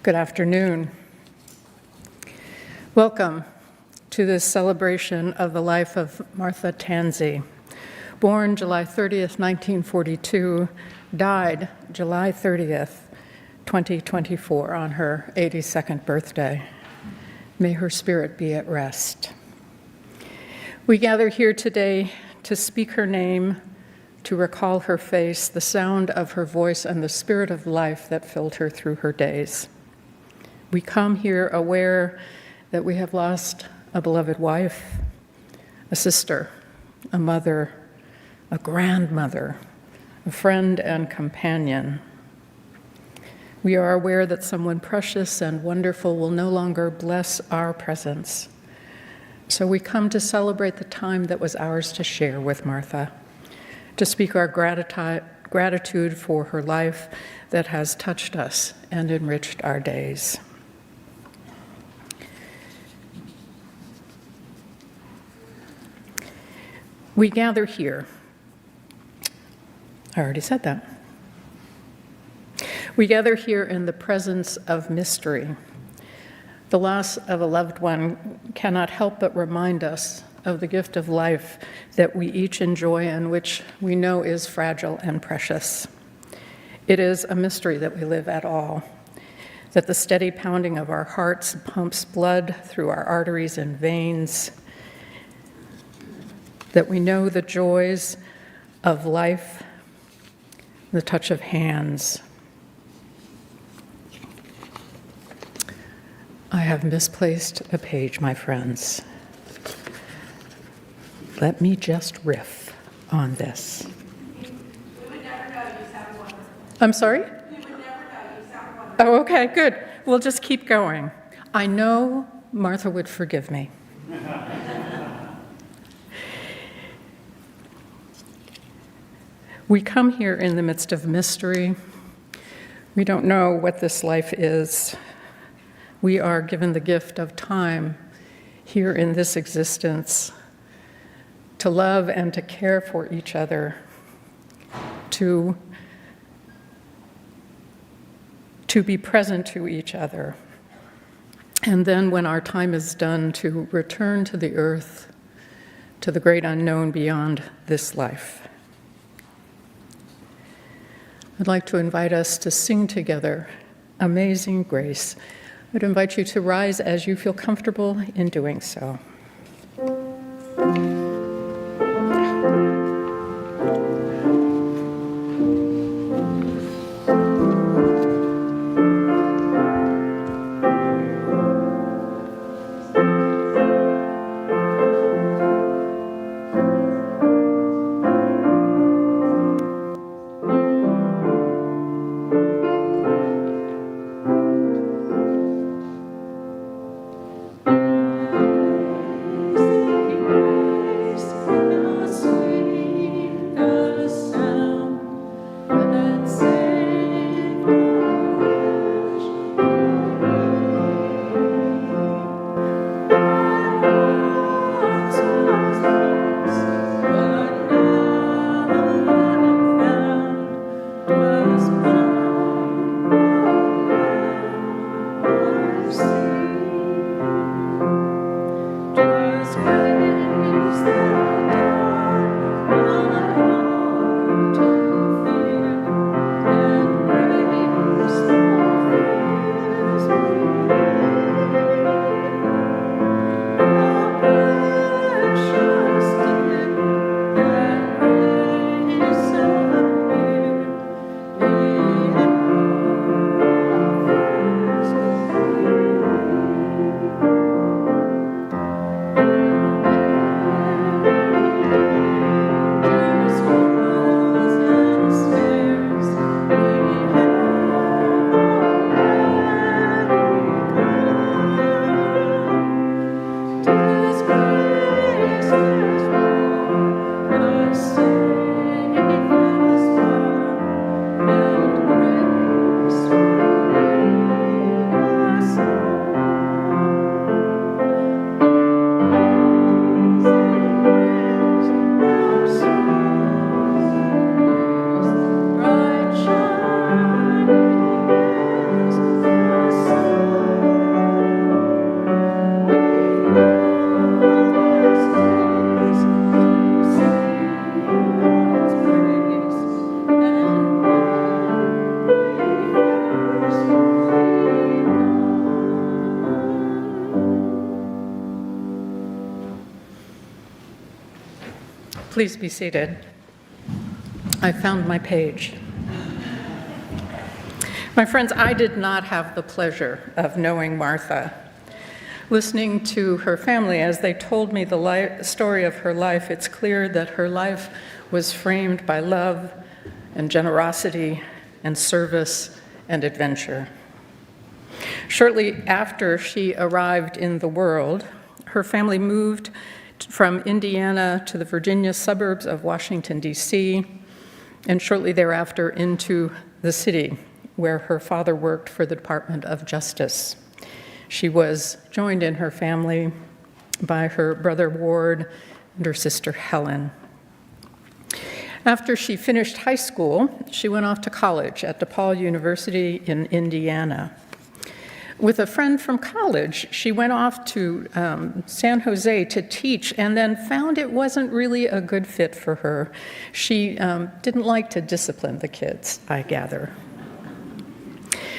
Good afternoon. Welcome to this celebration of the life of Martha Tansey. Born July 30th, 1942, died July 30th, 2024, on her 82nd birthday. May her spirit be at rest. We gather here today to speak her name, to recall her face, the sound of her voice, and the spirit of life that filled her through her days. We come here aware that we have lost a beloved wife, a sister, a mother, a grandmother, a friend and companion. We are aware that someone precious and wonderful will no longer bless our presence. So we come to celebrate the time that was ours to share with Martha, to speak our gratitude for her life that has touched us and enriched our days. We gather here. I already said that. We gather here in the presence of mystery. The loss of a loved one cannot help but remind us of the gift of life that we each enjoy and which we know is fragile and precious. It is a mystery that we live at all, that the steady pounding of our hearts pumps blood through our arteries and veins, that we know the joys of life, the touch of hands. I have misplaced a page, my friends. Let me just riff on this. We would never know you sound wonderful. I'm sorry? We would never know you sound wonderful. Oh, okay, good. We'll just keep going. I know Martha would forgive me. We come here in the midst of mystery. We don't know what this life is. We are given the gift of time here in this existence to love and to care for each other, to be present to each other. And then when our time is done, to return to the earth, to the great unknown beyond this life. I'd like to invite us to sing together Amazing Grace. I'd invite you to rise as you feel comfortable in doing so. Please be seated. I found my page. My friends, I did not have the pleasure of knowing Martha. Listening to her family as they told me the story of her life, it's clear that her life was framed by love and generosity and service and adventure. Shortly after she arrived in the world, her family moved from Indiana to the Virginia suburbs of Washington, D.C., and shortly thereafter into the city, where her father worked for the Department of Justice. She was joined in her family by her brother Ward and her sister Helen. After she finished high school, she went off to college at DePaul University in Indiana. With a friend from college, she went off to San Jose to teach and then found it wasn't really a good fit for her. She didn't like to discipline the kids, I gather.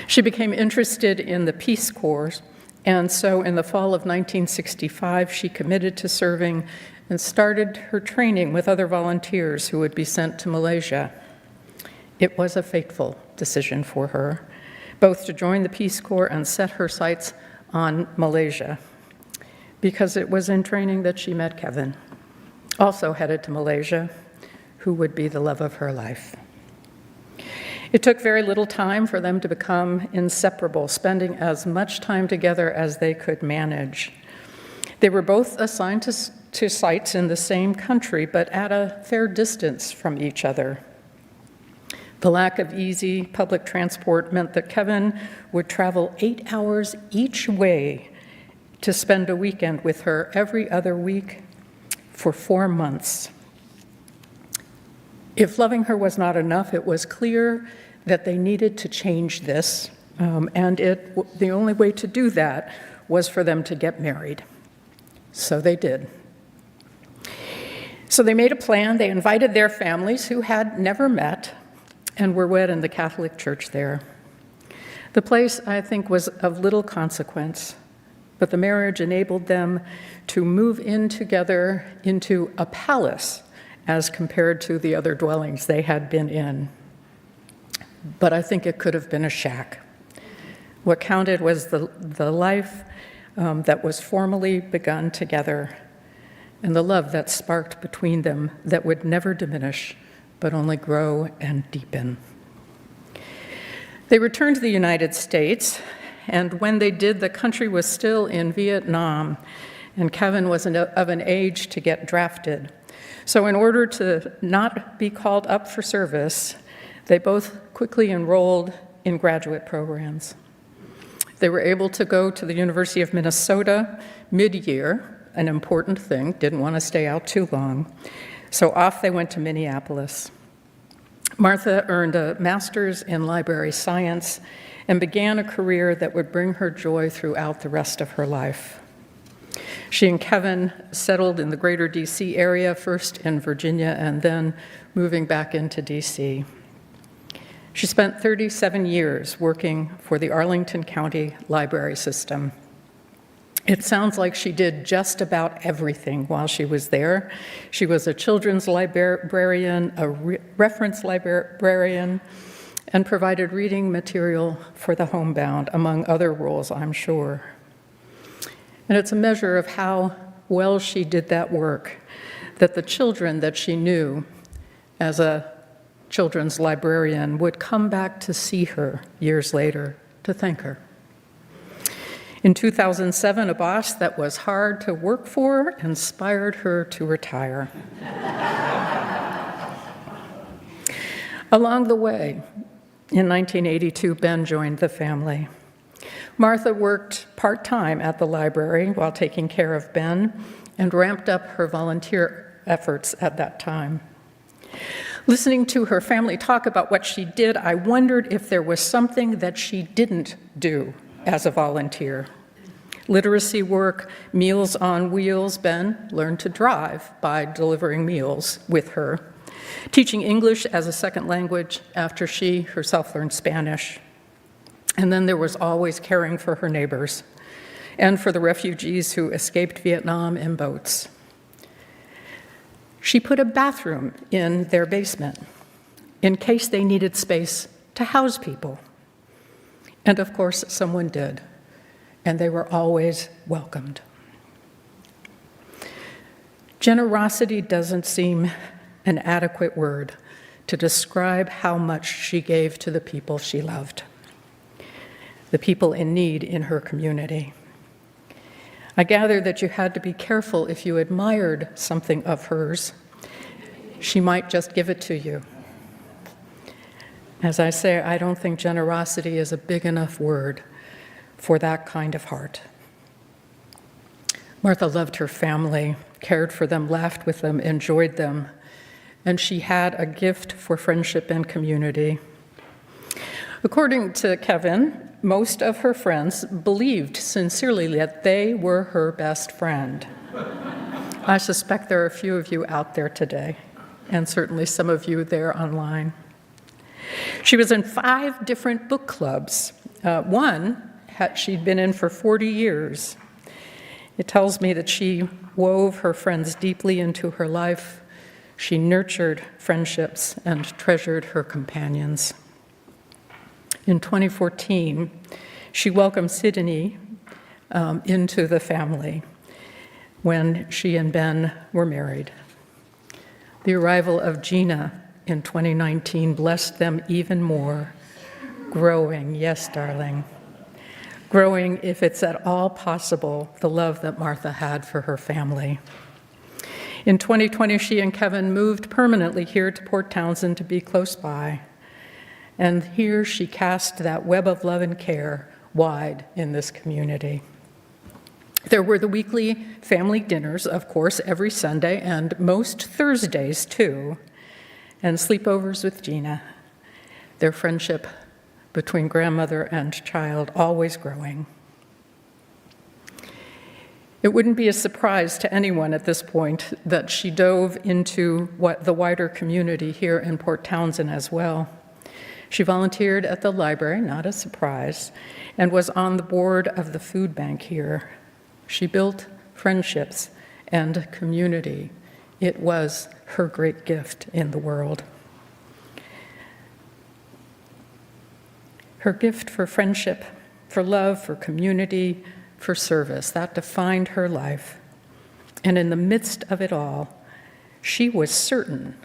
She became interested in the Peace Corps, and so in the fall of 1965, she committed to serving and started her training with other volunteers who would be sent to Malaysia. It was a fateful decision for her, both to join the Peace Corps and set her sights on Malaysia, because it was in training that she met Kevin, also headed to Malaysia, who would be the love of her life. It took very little time for them to become inseparable, spending as much time together as they could manage. They were both assigned to sites in the same country, but at a fair distance from each other. The lack of easy public transport meant that Kevin would travel 8 hours each way to spend a weekend with her every other week for 4 months. If loving her was not enough, it was clear that they needed to change this, and the only way to do that was for them to get married. So they did. So they made a plan. They invited their families, who had never met, and were wed in the Catholic Church there. The place, I think, was of little consequence, but the marriage enabled them to move in together into a palace as compared to the other dwellings they had been in. But I think it could have been a shack. What counted was the life that was formally begun together and the love that sparked between them that would never diminish, but only grow and deepen. They returned to the United States, and when they did, the country was still in Vietnam, and Kevin was of an age to get drafted. So in order to not be called up for service, they both quickly enrolled in graduate programs. They were able to go to the University of Minnesota mid-year, an important thing, didn't want to stay out too long. So off they went to Minneapolis. Martha earned a master's in library science and began a career that would bring her joy throughout the rest of her life. She and Kevin settled in the greater D.C. area, first in Virginia and then moving back into D.C. She spent 37 years working for the Arlington County Library System. It sounds like she did just about everything while she was there. She was a children's librarian, a reference librarian, and provided reading material for the homebound, among other roles, I'm sure. And it's a measure of how well she did that work that the children that she knew as a children's librarian would come back to see her years later to thank her. In 2007, a boss that was hard to work for inspired her to retire. Along the way, in 1982, Ben joined the family. Martha worked part-time at the library while taking care of Ben and ramped up her volunteer efforts at that time. Listening to her family talk about what she did, I wondered if there was something that she didn't do as a volunteer. Literacy work, Meals on Wheels. Ben learned to drive by delivering meals with her. Teaching English as a second language after she herself learned Spanish. And then there was always caring for her neighbors and for the refugees who escaped Vietnam in boats. She put a bathroom in their basement in case they needed space to house people. And of course, someone did, and they were always welcomed. Generosity doesn't seem an adequate word to describe how much she gave to the people she loved, the people in need in her community. I gather that you had to be careful if you admired something of hers. She might just give it to you. As I say, I don't think generosity is a big enough word for that kind of heart. Martha loved her family, cared for them, laughed with them, enjoyed them, and she had a gift for friendship and community. According to Kevin, most of her friends believed sincerely that they were her best friend. I suspect there are a few of you out there today, and certainly some of you there online. She was in 5 different book clubs. One she'd been in for 40 years. It tells me that she wove her friends deeply into her life. She nurtured friendships and treasured her companions. In 2014, she welcomed Sydney into the family when she and Ben were married. The arrival of Gina in 2019 blessed them even more, growing, yes, darling, growing, if it's at all possible, the love that Martha had for her family. In 2020, she and Kevin moved permanently here to Port Townsend to be close by. And here she cast that web of love and care wide in this community. There were the weekly family dinners, of course, every Sunday and most Thursdays too, and sleepovers with Gina, their friendship between grandmother and child always growing. It wouldn't be a surprise to anyone at this point that she dove into the wider community here in Port Townsend as well. She volunteered at the library, not a surprise, and was on the board of the food bank here. She built friendships and community. It was her great gift in the world. Her gift for friendship, for love, for community, for service, that defined her life. And in the midst of it all, she was certain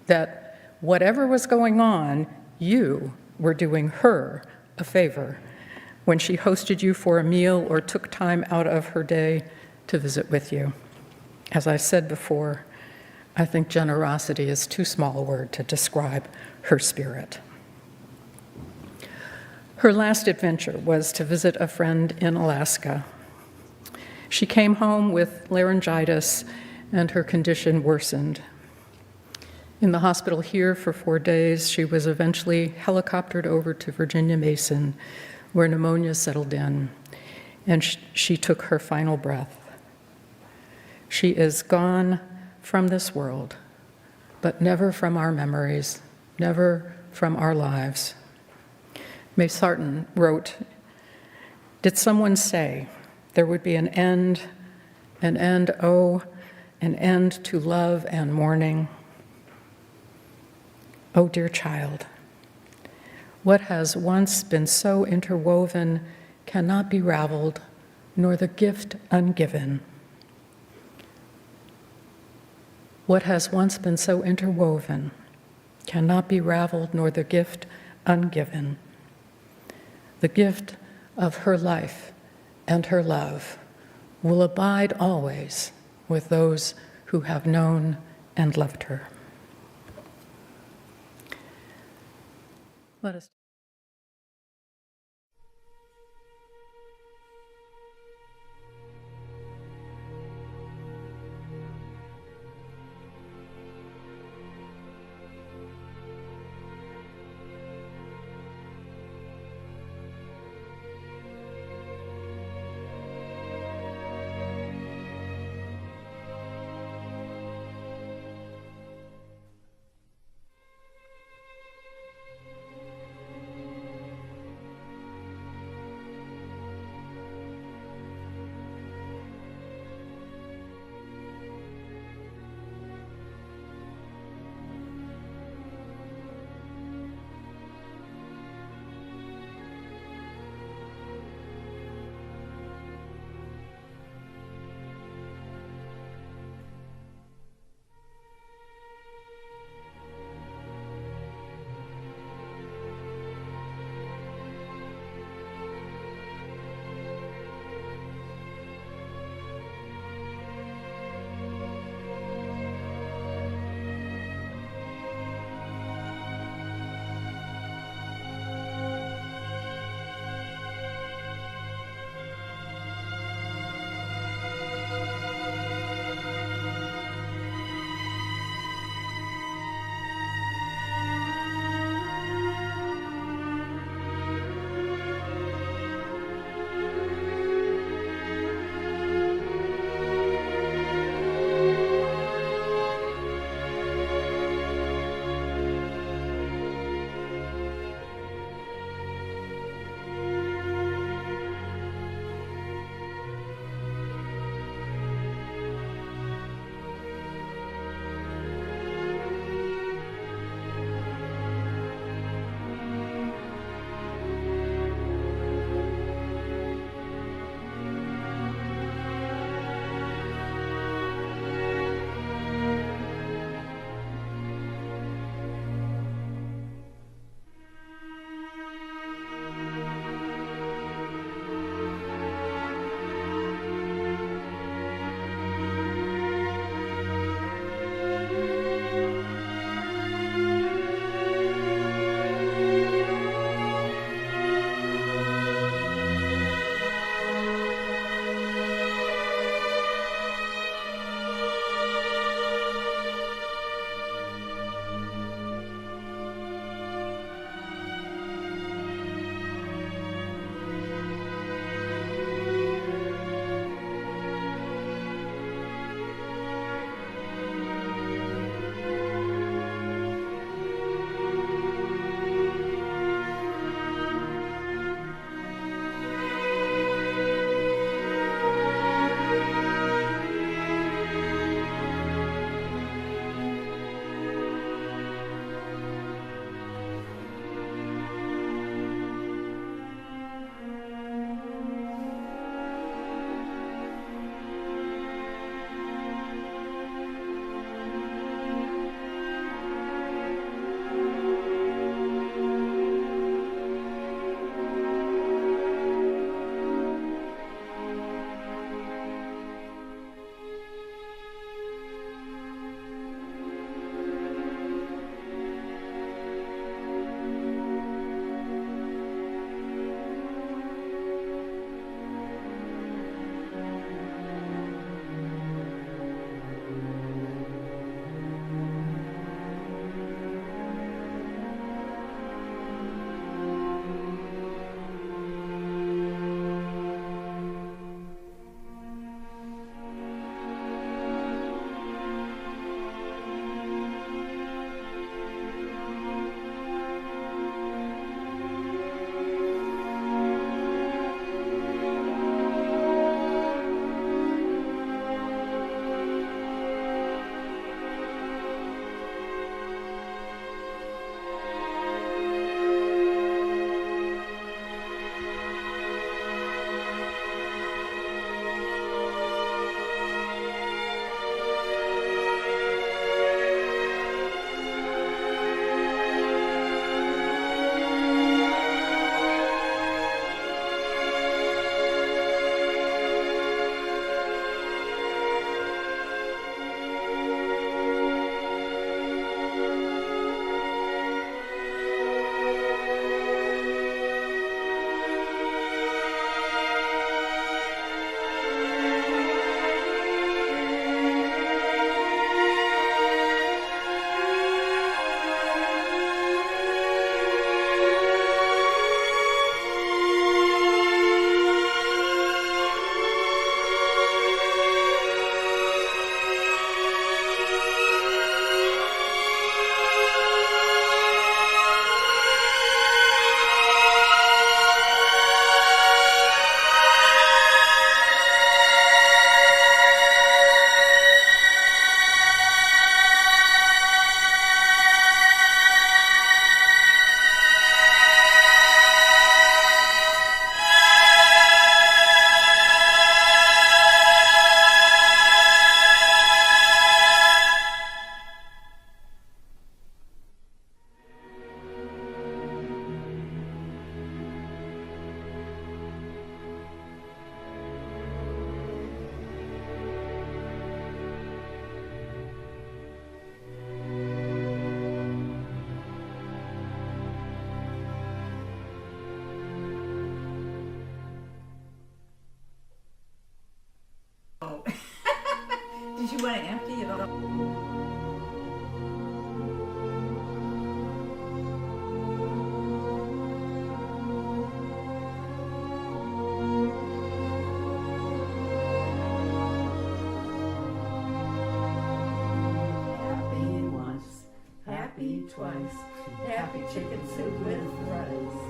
that whatever was going on, you were doing her a favor when she hosted you for a meal or took time out of her day to visit with you. As I said before, I think generosity is too small a word to describe her spirit. Her last adventure was to visit a friend in Alaska. She came home with laryngitis and her condition worsened. In the hospital here for 4 days, she was eventually helicoptered over to Virginia Mason, where pneumonia settled in, and she took her final breath. She is gone from this world, but never from our memories, never from our lives. May Sarton wrote, "Did someone say there would be an end, oh, an end to love and mourning? Oh, dear child, what has once been so interwoven cannot be raveled, nor the gift ungiven. What has once been so interwoven cannot be raveled, nor the gift ungiven. The gift of her life and her love will abide always with those who have known and loved her." Let us Did you want to empty it all? Happy once, happy twice, happy chicken soup with rice.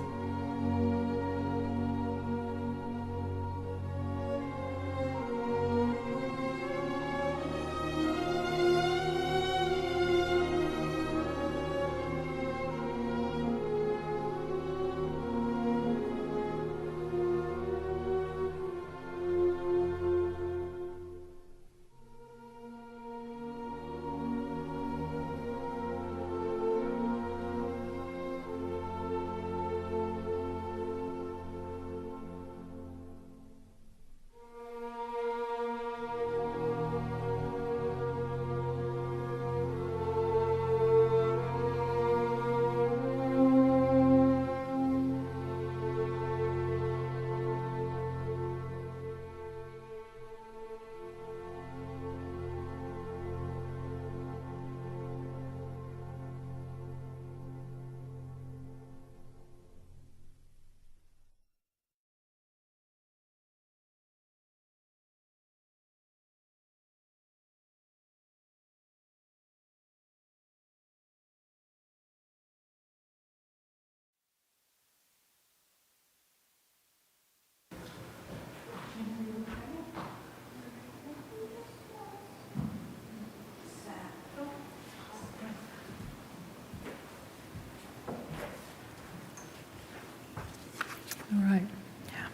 All right. Yeah.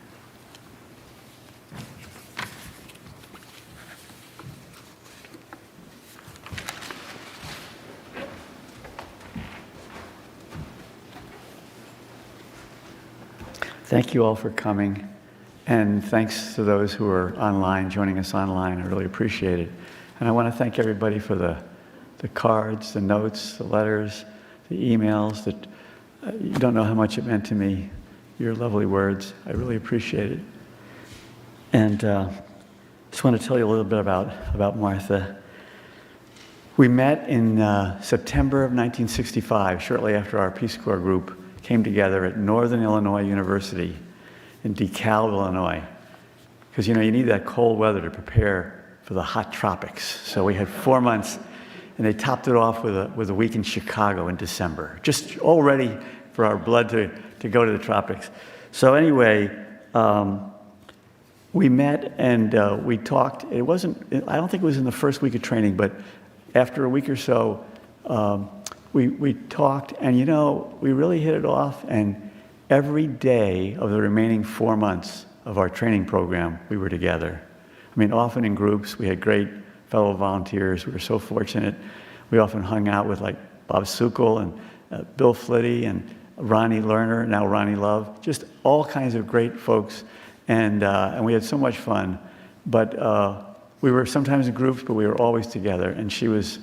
Thank you all for coming, and thanks to those who are online, joining us online. I really appreciate it. And I want to thank everybody for the cards, the notes, the letters, the emails. That you don't know how much it meant to me. Your lovely words. I really appreciate it. And just want to tell you a little bit about Martha. We met in September of 1965, shortly after our Peace Corps group came together at Northern Illinois University in DeKalb, Illinois. Because, you know, you need that cold weather to prepare for the hot tropics. So we had 4 months, and they topped it off with a week in Chicago in December, just all ready for our blood to go to the tropics. So anyway, we met and we talked. I don't think it was in the first week of training, but after a week or so, we talked, and you know, we really hit it off, and every day of the remaining 4 months of our training program, we were together. I mean, often in groups. We had great fellow volunteers. We were so fortunate. We often hung out with like Bob Sukol and Bill Flitty and Ronnie Lerner, now Ronnie Love, just all kinds of great folks, and we had so much fun. But we were sometimes in groups, but we were always together, and she was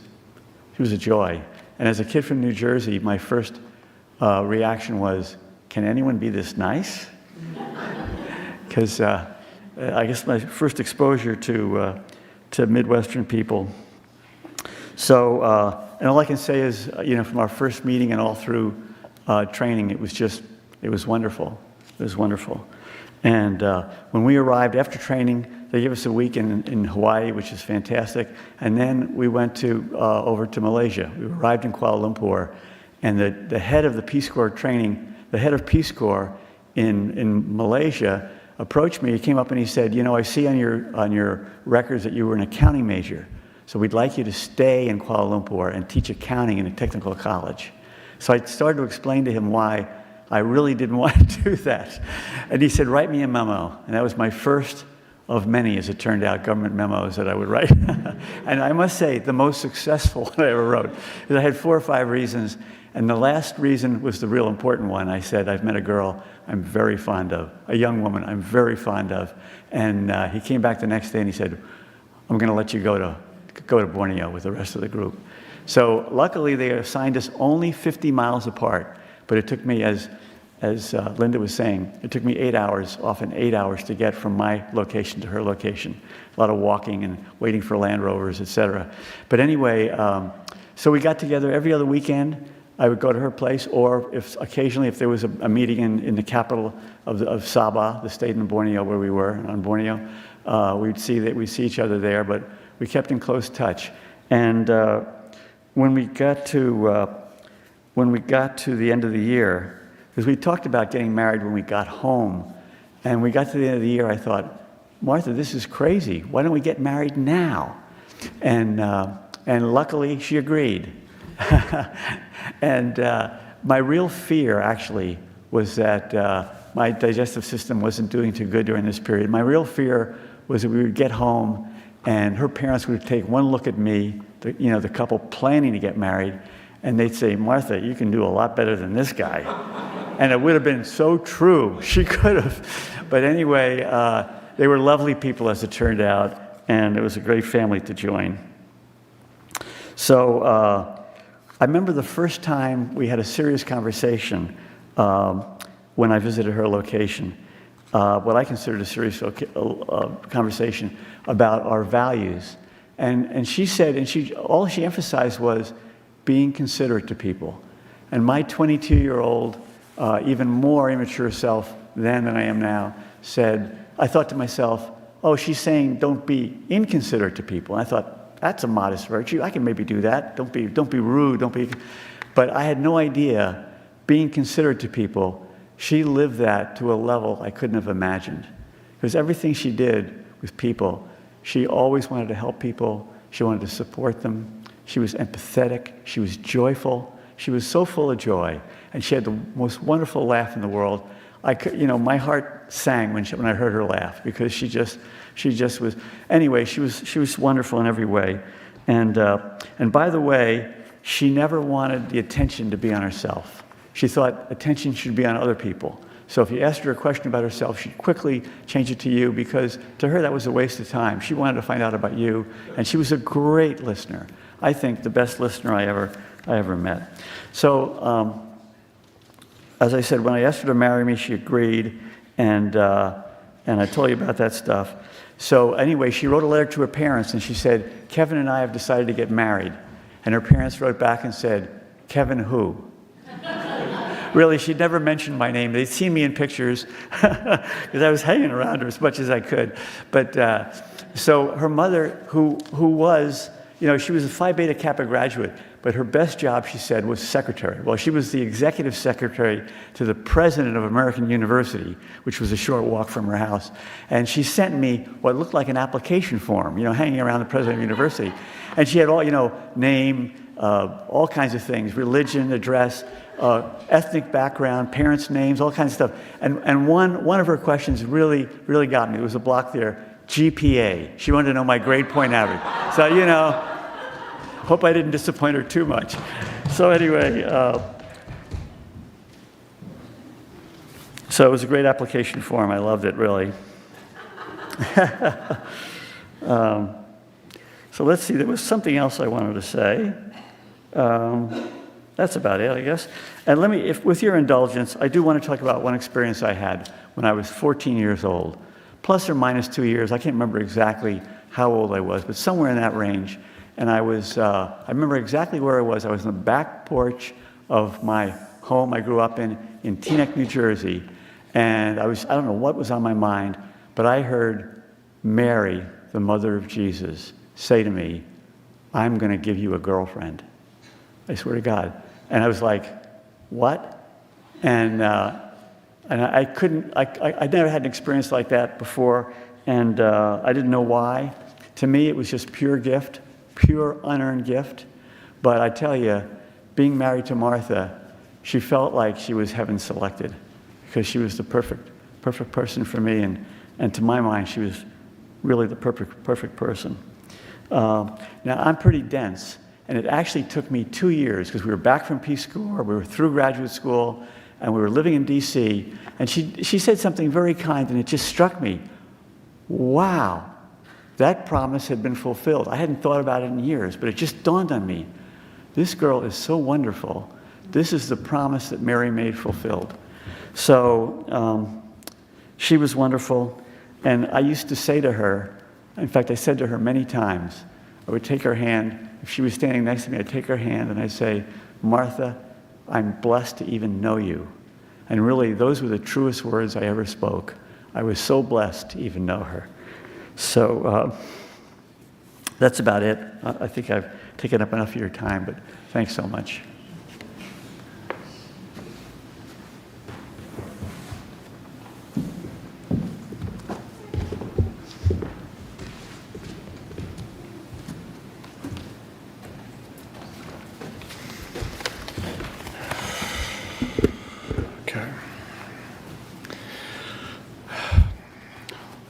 a joy. And as a kid from New Jersey, my first reaction was, can anyone be this nice? Because I guess my first exposure to Midwestern people. So, and all I can say is, you know, from our first meeting and all through training, it was wonderful. It was wonderful. And when we arrived after training, they gave us a week in Hawaii, which is fantastic. And then we went over to Malaysia. We arrived in Kuala Lumpur, and the head of the Peace Corps training, the head of Peace Corps in Malaysia approached me. He came up and he said, you know, I see on your records that you were an accounting major. So we'd like you to stay in Kuala Lumpur and teach accounting in a technical college. So I started to explain to him why I really didn't want to do that. And he said, write me a memo. And that was my first of many, as it turned out, government memos that I would write. And I must say, the most successful one I ever wrote. I had 4 or 5 reasons. And the last reason was the real important one. I said, I've met a girl I'm very fond of, a young woman I'm very fond of. And he came back the next day and he said, I'm going to let you go to Borneo with the rest of the group. So luckily they assigned us only 50 miles apart, but it took me, as as Linda was saying, it took me 8 hours, often 8 hours, to get from my location to her location. A lot of walking and waiting for Land Rovers, etc. But anyway, so we got together every other weekend. I would go to her place, or occasionally if there was a meeting in the capital of Sabah, the state in Borneo where we were, on Borneo, we'd see each other there, but we kept in close touch. And when we got to the end of the year, because we talked about getting married when we got home, and we got to the end of the year, I thought, Martha, this is crazy. Why don't we get married now? And luckily, she agreed. And my real fear, actually, was that my digestive system wasn't doing too good during this period. My real fear was that we would get home and her parents would take one look at me, the couple planning to get married, and they'd say, Martha, you can do a lot better than this guy. And it would have been so true. She could have. But anyway, they were lovely people, as it turned out, and it was a great family to join. So I remember the first time we had a serious conversation when I visited her location, what I considered a serious conversation about our values. And she said, all she emphasized was being considerate to people. And my 22-year-old, even more immature self then than I am now, said, I thought to myself, oh, she's saying don't be inconsiderate to people. And I thought, that's a modest virtue. I can maybe do that. Don't be rude. But I had no idea being considerate to people. She lived that to a level I couldn't have imagined. Because everything she did with people, she always wanted to help people. She wanted to support them. She was empathetic. She was joyful. She was so full of joy. And she had the most wonderful laugh in the world. My heart sang when I heard her laugh, because she just was. Anyway, she was wonderful in every way. And by the way, she never wanted the attention to be on herself. She thought attention should be on other people. So if you asked her a question about herself, she'd quickly change it to you, because to her that was a waste of time. She wanted to find out about you, and she was a great listener. I think the best listener I ever met. So as I said, when I asked her to marry me, she agreed, and I told you about that stuff. So anyway, she wrote a letter to her parents, and she said, Kevin and I have decided to get married. And her parents wrote back and said, Kevin who? Really, she'd never mentioned my name. They'd seen me in pictures because I was hanging around her as much as I could. But so her mother, who was, she was a Phi Beta Kappa graduate, but her best job, she said, was secretary. Well, she was the executive secretary to the president of American University, which was a short walk from her house. And she sent me what looked like an application form, hanging around the president of the university. And she had all, name, all kinds of things, religion, address, ethnic background, parents' names, all kinds of stuff. And one of her questions really, really got me. It was a block there, GPA. She wanted to know my grade point average. So, hope I didn't disappoint her too much. So anyway, so it was a great application form. I loved it, really. So let's see, there was something else I wanted to say. That's about it, I guess. And with your indulgence, I do want to talk about one experience I had when I was 14 years old, plus or minus 2 years. I can't remember exactly how old I was, but somewhere in that range. And I remember exactly where I was. I was on the back porch of my home I grew up in Teaneck, New Jersey. And I don't know what was on my mind, but I heard Mary, the mother of Jesus, say to me, I'm going to give you a girlfriend. I swear to God. And I was like, what? And I couldn't, I never had an experience like that before, and I didn't know why. To me, it was just pure gift, pure unearned gift. But I tell you, being married to Martha, she felt like she was heaven selected, because she was the perfect person for me, and to my mind, she was really the perfect person. Now, I'm pretty dense, and it actually took me 2 years, because we were back from Peace Corps, we were through graduate school, and we were living in D.C., and she said something very kind, and it just struck me. Wow, that promise had been fulfilled. I hadn't thought about it in years, but it just dawned on me. This girl is so wonderful. This is the promise that Mary made fulfilled. So she was wonderful, and I used to say to her, in fact, I said to her many times, I would take her hand, if she was standing next to me, I'd take her hand and I'd say, Martha, I'm blessed to even know you. And really, those were the truest words I ever spoke. I was so blessed to even know her. So that's about it. I think I've taken up enough of your time, but thanks so much.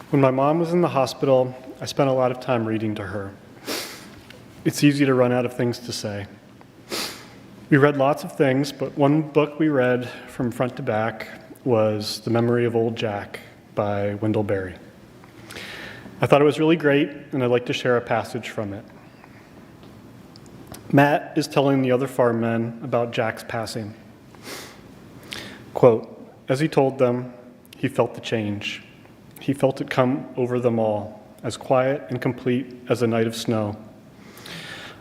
When my mom was in the hospital, I spent a lot of time reading to her. It's easy to run out of things to say. We read lots of things, but one book we read from front to back was The Memory of Old Jack by Wendell Berry. I thought it was really great, and I'd like to share a passage from it. Matt is telling the other farm men about Jack's passing. Quote, as he told them, he felt the change. He felt it come over them all, as quiet and complete as a night of snow.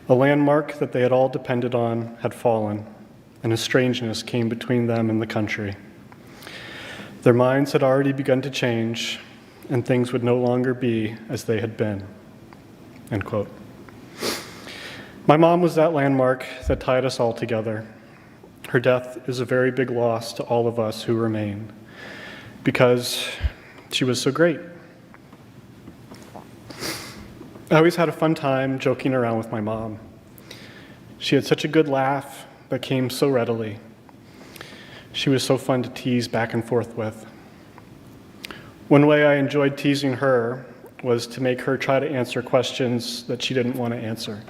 A landmark that they had all depended on had fallen, and a strangeness came between them and the country. Their minds had already begun to change, and things would no longer be as they had been. End quote. My mom was that landmark that tied us all together. Her death is a very big loss to all of us who remain, because she was so great. I always had a fun time joking around with my mom. She had such a good laugh that came so readily. She was so fun to tease back and forth with. One way I enjoyed teasing her was to make her try to answer questions that she didn't want to answer.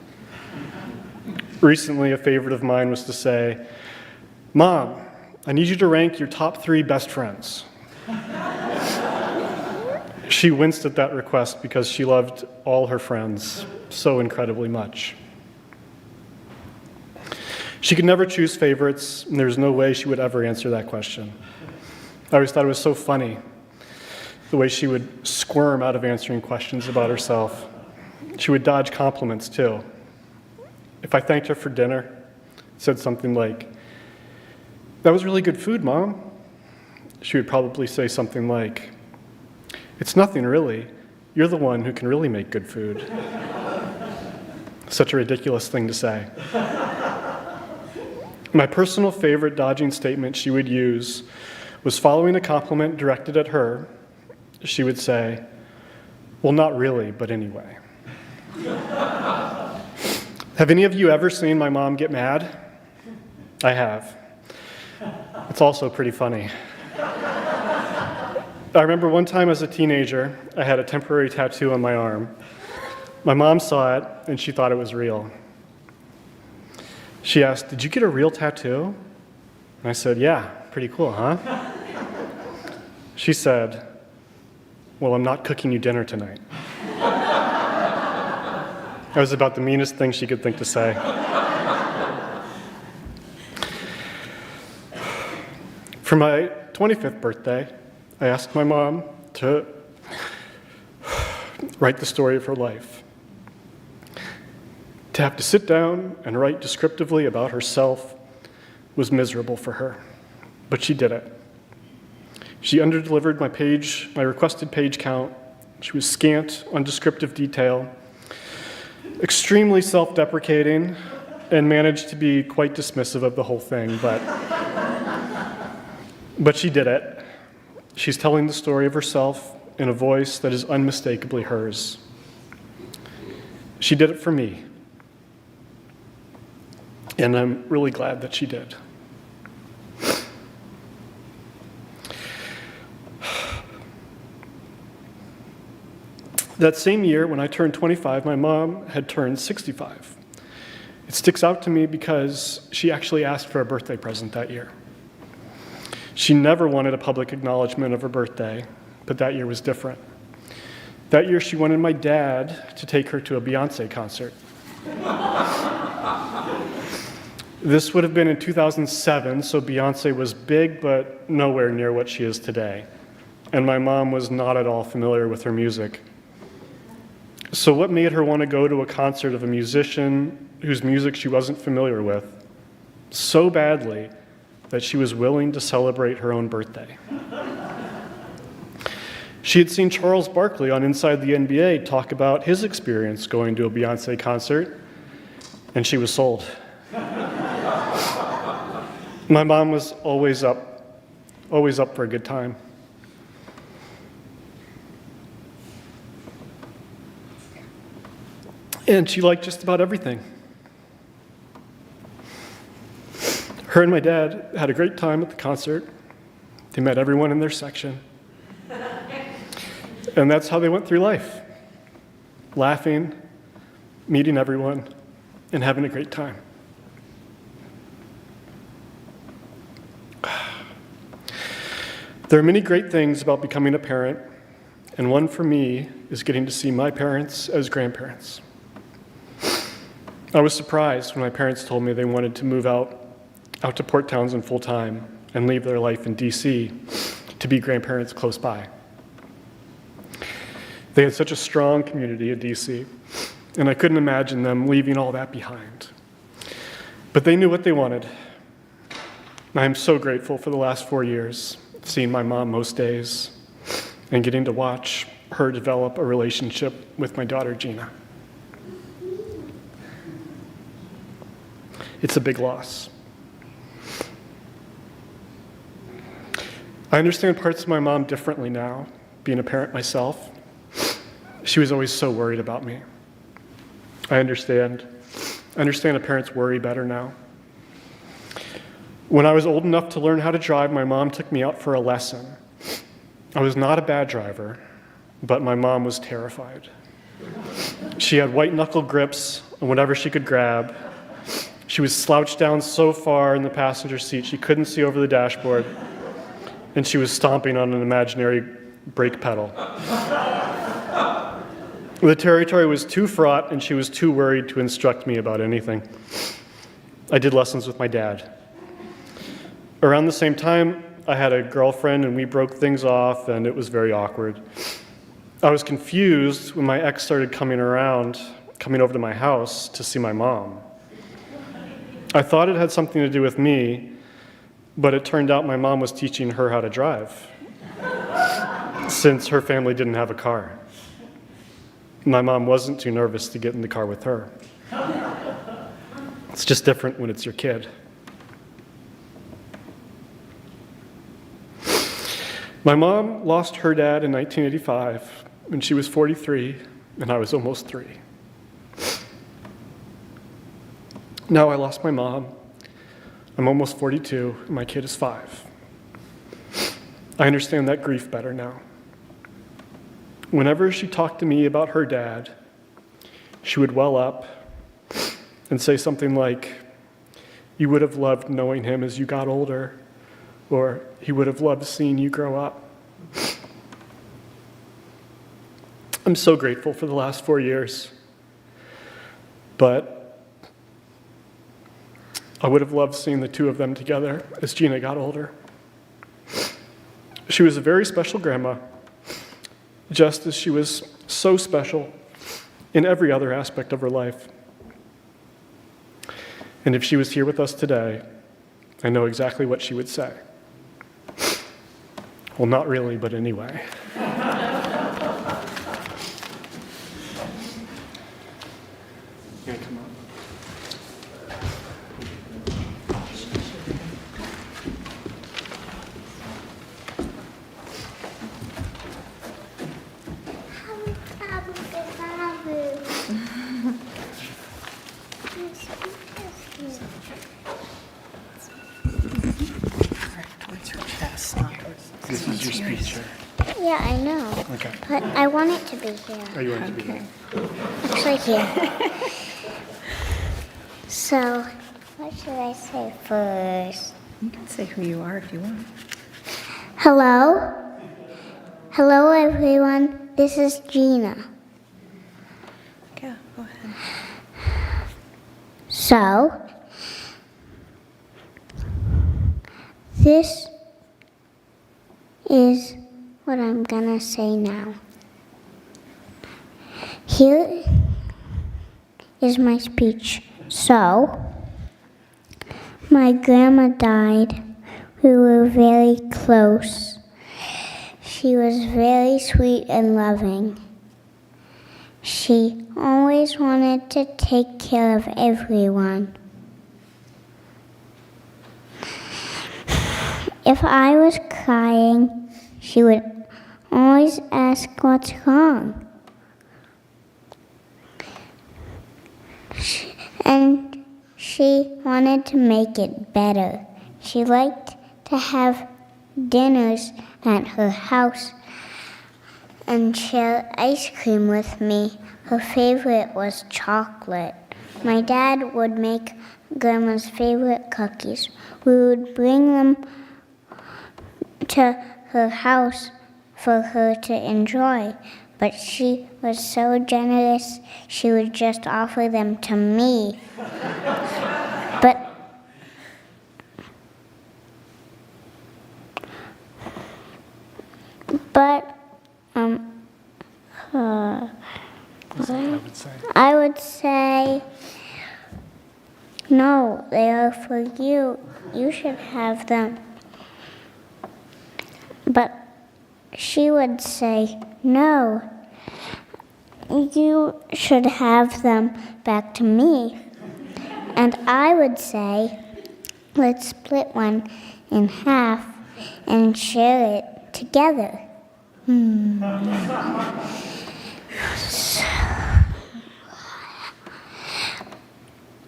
Recently, a favorite of mine was to say, Mom, I need you to rank your top 3 best friends. She winced at that request because she loved all her friends so incredibly much. She could never choose favorites, and there's no way she would ever answer that question. I always thought it was so funny, the way she would squirm out of answering questions about herself. She would dodge compliments, too. If I thanked her for dinner, said something like, "That was really good food, Mom," she would probably say something like, "It's nothing really. You're the one who can really make good food." Such a ridiculous thing to say. My personal favorite dodging statement she would use was following a compliment directed at her. She would say, "Well, not really, but anyway." Have any of you ever seen my mom get mad? I have. It's also pretty funny. I remember one time as a teenager, I had a temporary tattoo on my arm. My mom saw it, and she thought it was real. She asked, "Did you get a real tattoo?" And I said, "Yeah, pretty cool, huh?" She said, "Well, I'm not cooking you dinner tonight." That was about the meanest thing she could think to say. For my 25th birthday, I asked my mom to write the story of her life. To have to sit down and write descriptively about herself was miserable for her, but she did it. She underdelivered my requested page count. She was scant on descriptive detail, extremely self-deprecating, and managed to be quite dismissive of the whole thing, but she did it. She's telling the story of herself in a voice that is unmistakably hers. She did it for me, and I'm really glad that she did. That same year, when I turned 25, my mom had turned 65. It sticks out to me because she actually asked for a birthday present that year. She never wanted a public acknowledgement of her birthday, but that year was different. That year, she wanted my dad to take her to a Beyoncé concert. This would have been in 2007, so Beyonce was big, but nowhere near what she is today. And my mom was not at all familiar with her music. So what made her want to go to a concert of a musician whose music she wasn't familiar with so badly that she was willing to celebrate her own birthday? She had seen Charles Barkley on Inside the NBA talk about his experience going to a Beyonce concert, and she was sold. My mom was always up for a good time. And she liked just about everything. Her and my dad had a great time at the concert. They met everyone in their section. And that's how they went through life, laughing, meeting everyone, and having a great time. There are many great things about becoming a parent, and one for me is getting to see my parents as grandparents. I was surprised when my parents told me they wanted to move out to Port Townsend full time and leave their life in DC to be grandparents close by. They had such a strong community in DC, and I couldn't imagine them leaving all that behind. But they knew what they wanted. I am so grateful for the last 4 years, seeing my mom most days and getting to watch her develop a relationship with my daughter, Gina. It's a big loss. I understand parts of my mom differently now, being a parent myself. She was always so worried about me. I understand a parent's worry better now. When I was old enough to learn how to drive, my mom took me out for a lesson. I was not a bad driver, but my mom was terrified. She had white-knuckle grips on whatever she could grab. She was slouched down so far in the passenger seat she couldn't see over the dashboard, and she was stomping on an imaginary brake pedal. The territory was too fraught, and she was too worried to instruct me about anything. I did lessons with my dad. Around the same time, I had a girlfriend, and we broke things off, and it was very awkward. I was confused when my ex started coming over to my house to see my mom. I thought it had something to do with me, but it turned out my mom was teaching her how to drive, since her family didn't have a car. My mom wasn't too nervous to get in the car with her. It's just different when it's your kid. My mom lost her dad in 1985 when she was 43 and I was almost 3. Now I lost my mom. I'm almost 42 and my kid is 5. I understand that grief better now. Whenever she talked to me about her dad, she would well up and say something like, "You would have loved knowing him as you got older," or "He would have loved seeing you grow up." I'm so grateful for the last 4 years, but I would have loved seeing the two of them together as Gina got older. She was a very special grandma, just as she was so special in every other aspect of her life. And if she was here with us today, I know exactly what she would say. Well, not really, but anyway. Come on. This is your speech chair. Yeah, I know. Okay. But I want it to be here. Are you going to be there? Actually, here. So, what should I say first? You can say who you are if you want. Hello? Hello, everyone. This is Gina. Yeah, go ahead. So, what should I say first? Hello? Hello, everyone. This is Gina. So, Yeah, go ahead. what should I say first? Hello? Hello, everyone. This is Gina. Yeah, go ahead. So, This is what I'm gonna say now. Here is my speech. So, my grandma died. We were very close. She was very sweet and loving. She always wanted to take care of everyone. If I was crying, she would always ask what's wrong. And she wanted to make it better. She liked to have dinners at her house and share ice cream with me. Her favorite was chocolate. My dad would make Grandma's favorite cookies. We would bring them to her house for her to enjoy, but she was so generous, she would just offer them to me. But I would say, no, they are for you. You should have them. But she would say, no, you should have them back to me. And I would say, let's split one in half and share it together.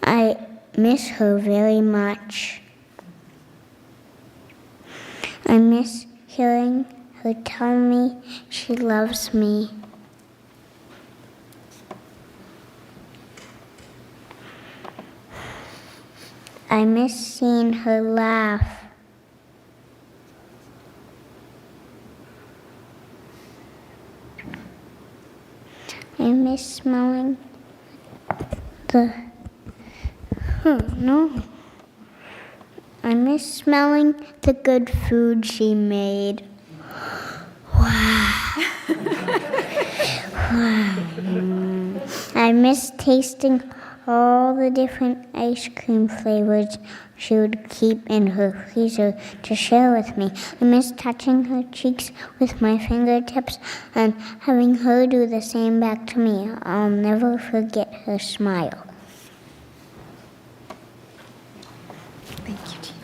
I miss her very much. I miss hearing her tell me she loves me. I miss seeing her laugh. I miss smelling I miss smelling the good food she made. Wow. I miss tasting all the different ice cream flavors she would keep in her freezer to share with me. I miss touching her cheeks with my fingertips and having her do the same back to me. I'll never forget her smile. Thank you, Gina.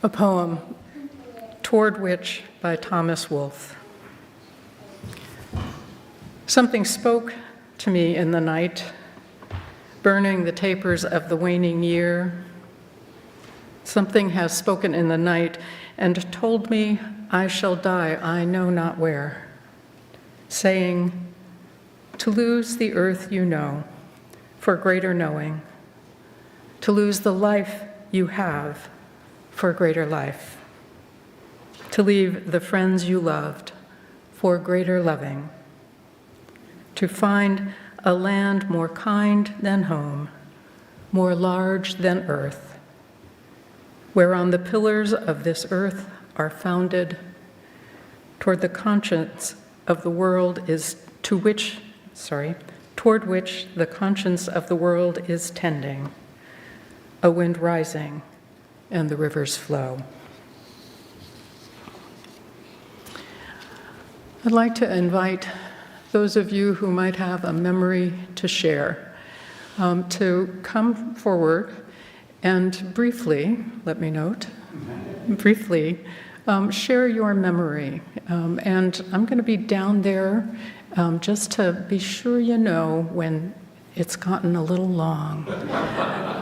A poem, Toward Which, by Thomas Wolfe. Something spoke to me in the night, burning the tapers of the waning year. Something has spoken in the night and told me I shall die I know not where, saying, to lose the earth you know, for greater knowing, to lose the life you have, for greater life, to leave the friends you loved for greater loving, to find a land more kind than home, more large than earth, whereon the pillars of this earth are founded, toward the conscience of the world is toward which the conscience of the world is tending, a wind rising and the rivers flow. I'd like to invite those of you who might have a memory to share to come forward and briefly, let me note, share your memory. And I'm going to be down there just to be sure you know when it's gotten a little long.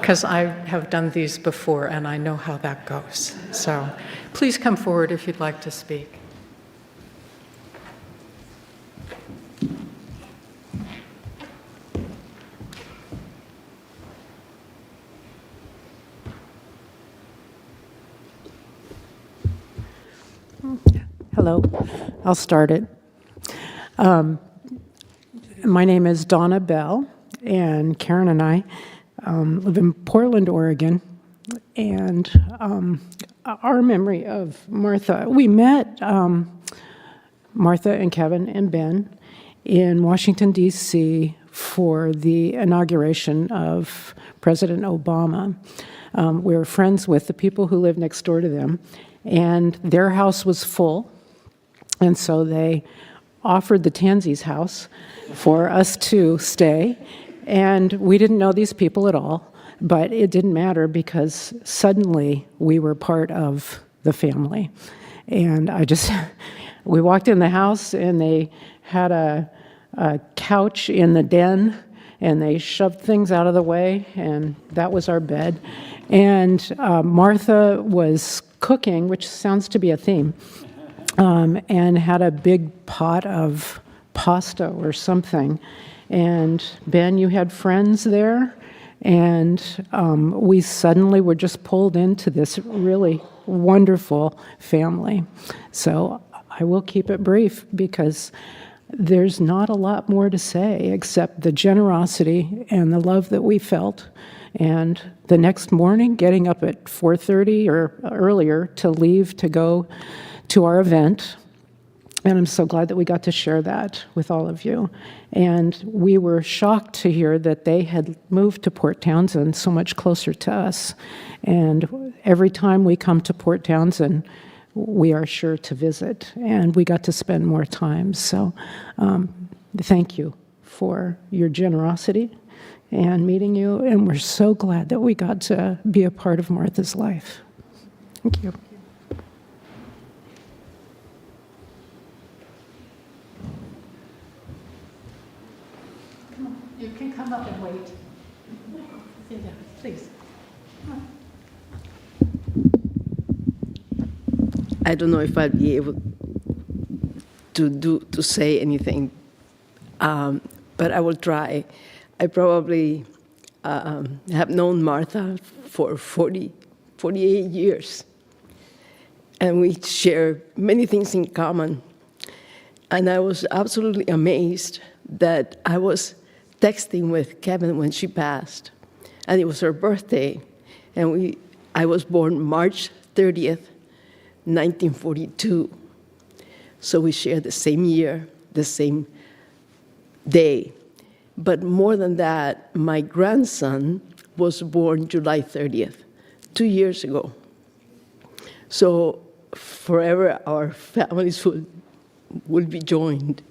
because I have done these before and I know how that goes. So please come forward if you'd like to speak. Hello, I'll start it. My name is Donna Bell, and Karen and I live in Portland, Oregon. And our memory of Martha, we met Martha and Kevin and Ben in Washington, D.C. for the inauguration of President Obama. We were friends with the people who lived next door to them, and their house was full. And so they offered the Tansey's house for us to stay. And we didn't know these people at all, but it didn't matter because suddenly we were part of the family. And we walked in the house and they had a couch in the den and they shoved things out of the way, and that was our bed. And Martha was cooking, which sounds to be a theme, and had a big pot of pasta or something. And Ben, you had friends there, and we suddenly were just pulled into this really wonderful family. So I will keep it brief because there's not a lot more to say except the generosity and the love that we felt. And the next morning, getting up at 4:30 or earlier to leave to go to our event. And I'm so glad that we got to share that with all of you. And we were shocked to hear that they had moved to Port Townsend, so much closer to us. And every time we come to Port Townsend, we are sure to visit. And we got to spend more time. So thank you for your generosity and meeting you. And we're so glad that we got to be a part of Martha's life. Thank you. You can come up and wait. Sit down, please. I don't know if I'd be able to say anything, but I will try. I probably have known Martha for 48 years, and we share many things in common. And I was absolutely amazed that I was texting with Kevin when she passed, and it was her birthday, and I was born March 30th, 1942. So we share the same year, the same day. But more than that, my grandson was born July 30th, 2 years ago. So forever our families will be joined.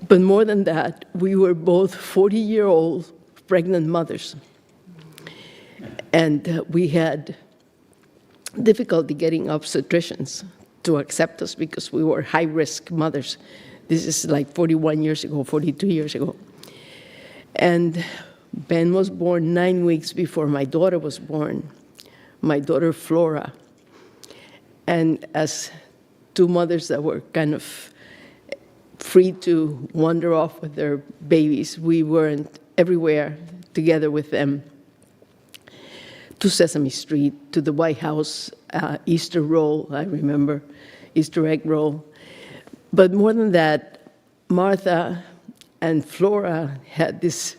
But more than that, we were both 40-year-old pregnant mothers. And we had difficulty getting obstetricians to accept us because we were high-risk mothers. This is like 41 years ago, 42 years ago. And Ben was born 9 weeks before my daughter was born, my daughter Flora. And as two mothers that were kind of free to wander off with their babies, we weren't everywhere together with them. To Sesame Street, to the White House, Easter roll, I remember, Easter egg roll. But more than that, Martha and Flora had this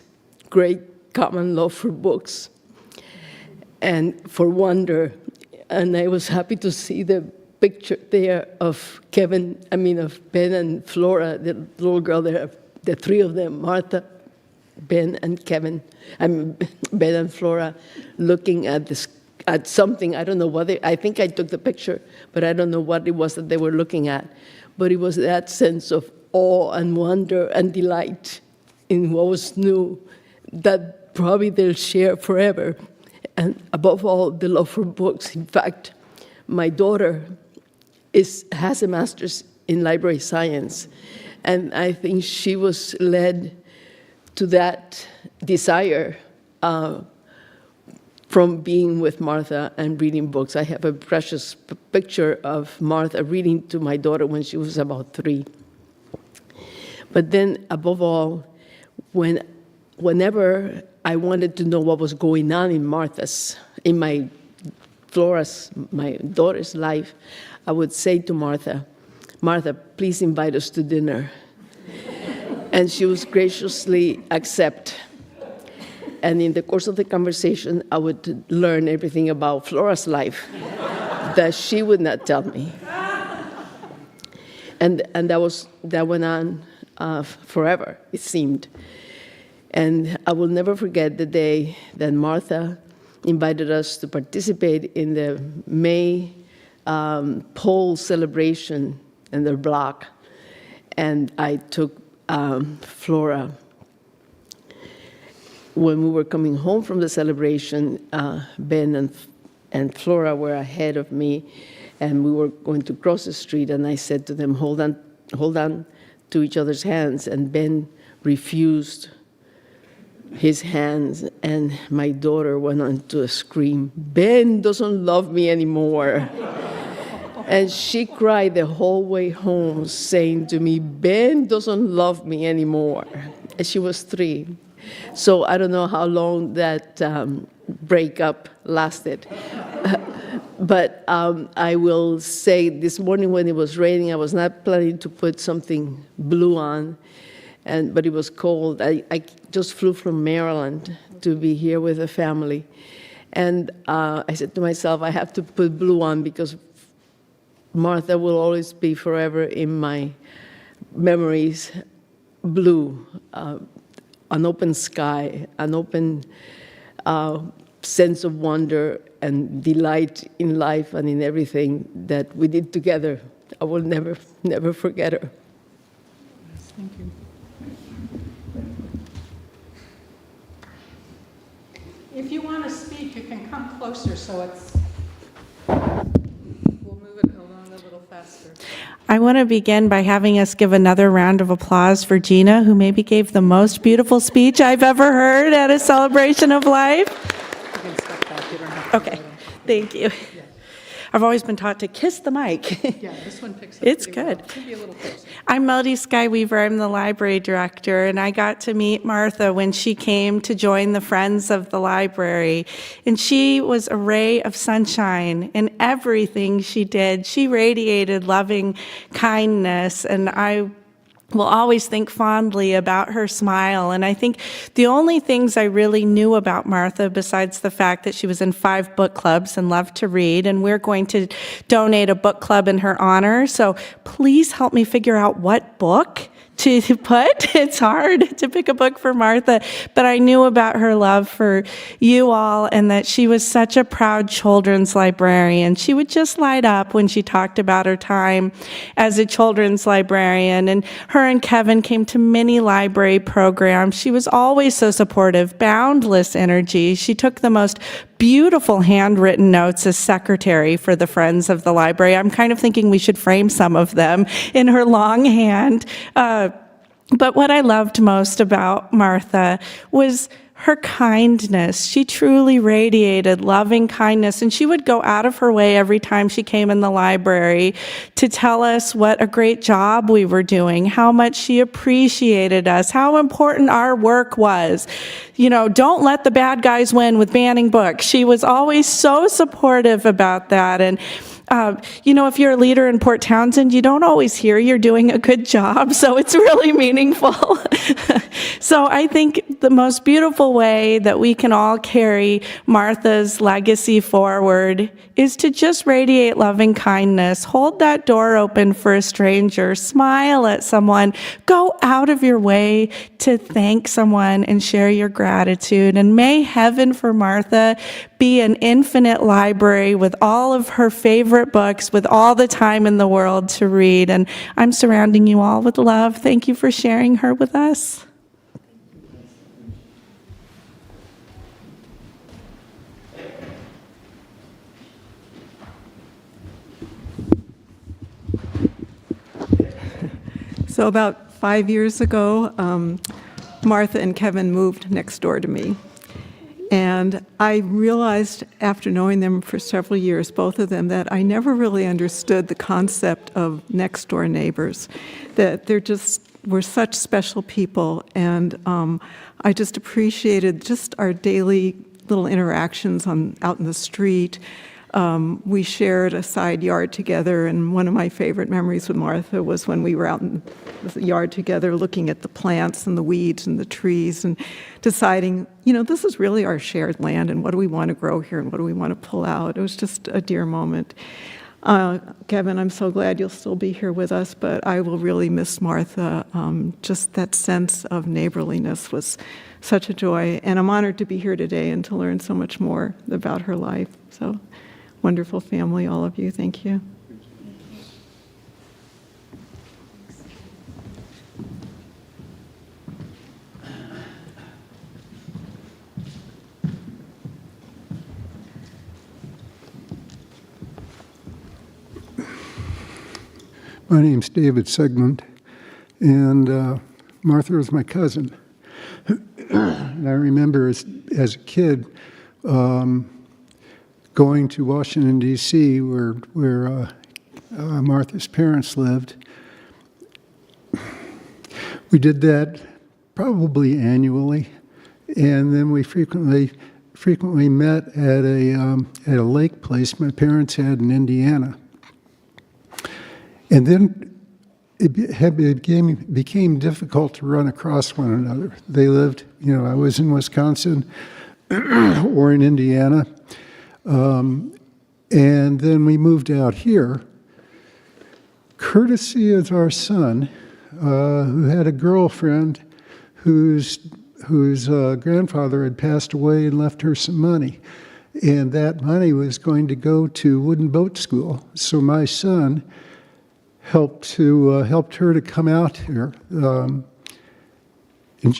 great common love for books and for wonder. And I was happy to see the picture there of Ben and Flora, the little girl there, the three of them, Martha, Ben and Kevin, Ben and Flora, looking at something. I don't know what I think I took the picture, but I don't know what it was that they were looking at. But it was that sense of awe and wonder and delight in what was new that probably they'll share forever. And above all, the love for books. In fact, my daughter has a master's in library science, and I think she was led to that desire from being with Martha and reading books. I have a precious picture of Martha reading to my daughter when she was about 3. But then, above all, whenever I wanted to know what was going on in my daughter's life, I would say to Martha, "Martha, please invite us to dinner." And she would graciously accept. And in the course of the conversation, I would learn everything about Flora's life that she would not tell me. And that went on forever, it seemed. And I will never forget the day that Martha invited us to participate in the May pole celebration in their block. And I took Flora. When we were coming home from the celebration, Ben and Flora were ahead of me, and we were going to cross the street, and I said to them, hold on to each other's hands, and Ben refused his hands, and my daughter went on to scream, "Ben doesn't love me anymore." And she cried the whole way home, saying to me, "Ben doesn't love me anymore." And she was 3. So I don't know how long that breakup lasted. But I will say this morning when it was raining, I was not planning to put something blue on, but it was cold. I just flew from Maryland to be here with the family. And I said to myself, I have to put blue on because Martha will always be forever in my memories. Blue, an open sky, an open sense of wonder and delight in life and in everything that we did together. I will never forget her. Thank you. If you want to speak, you can come closer so we'll move it along a little faster. I want to begin by having us give another round of applause for Gina, who maybe gave the most beautiful speech I've ever heard at a celebration of life. You can step back. You don't have to Okay, thank you. I've always been taught to kiss the mic. Yeah, this one picks up It's pretty well. good. Maybe a little closer. I'm Melody Skyweaver. I'm the library director, and I got to meet Martha when she came to join the Friends of the Library. And she was a ray of sunshine in everything she did. She radiated loving kindness, and I will always think fondly about her smile. And I think the only things I really knew about Martha, besides the fact that she was in 5 book clubs and loved to read, and we're going to donate a book club in her honor, so please help me figure out what book to put. It's hard to pick a book for Martha, but I knew about her love for you all and that she was such a proud children's librarian. She would just light up when she talked about her time as a children's librarian, and her and Kevin came to many library programs. She was always so supportive, boundless energy. She took the most beautiful handwritten notes as secretary for the Friends of the Library. I'm kind of thinking we should frame some of them in her long hand. But what I loved most about Martha was her kindness. She truly radiated loving kindness, and she would go out of her way every time she came in the library to tell us what a great job we were doing, how much she appreciated us, how important our work was. You know, don't let the bad guys win with banning books. She was always so supportive about that. And you know, if you're a leader in Port Townsend, you don't always hear you're doing a good job, so it's really meaningful. So I think the most beautiful way that we can all carry Martha's legacy forward is to just radiate loving kindness. Hold that door open for a stranger. Smile at someone. Go out of your way to thank someone and share your gratitude. And may heaven for Martha be an infinite library with all of her favorite books, with all the time in the world to read. And I'm surrounding you all with love. Thank you for sharing her with us. So about 5 years ago, Martha and Kevin moved next door to me. And I realized after knowing them for several years, both of them, that I never really understood the concept of next door neighbors, that they're just were such special people. And I just appreciated just our daily little interactions out in the street. We shared a side yard together, and one of my favorite memories with Martha was when we were out in the yard together looking at the plants and the weeds and the trees and deciding, this is really our shared land, and what do we want to grow here and what do we want to pull out. It was just a dear moment. Kevin, I'm so glad you'll still be here with us, but I will really miss Martha. Just that sense of neighborliness was such a joy, and I'm honored to be here today and to learn so much more about her life. So, wonderful family, all of you. Thank you. My name's David Segmund, and Martha was my cousin. And I remember as a kid going to Washington, D.C., where Martha's parents lived. We did that probably annually, and then we frequently met at a lake place my parents had in Indiana. And then it became difficult to run across one another. They lived, I was in Wisconsin or in Indiana. And then we moved out here, courtesy of our son, who had a girlfriend whose grandfather had passed away and left her some money. And that money was going to go to wooden boat school. So my son helped her to come out here. And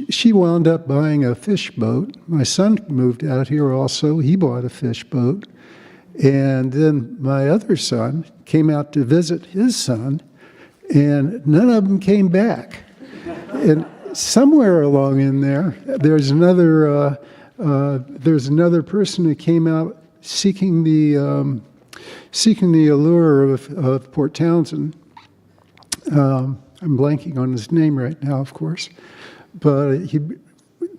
she wound up buying a fish boat. My son moved out here also. He bought a fish boat. And then my other son came out to visit his son, and none of them came back. And somewhere along in there, there's another person who came out seeking the allure of Port Townsend. I'm blanking on his name right now, of course, but he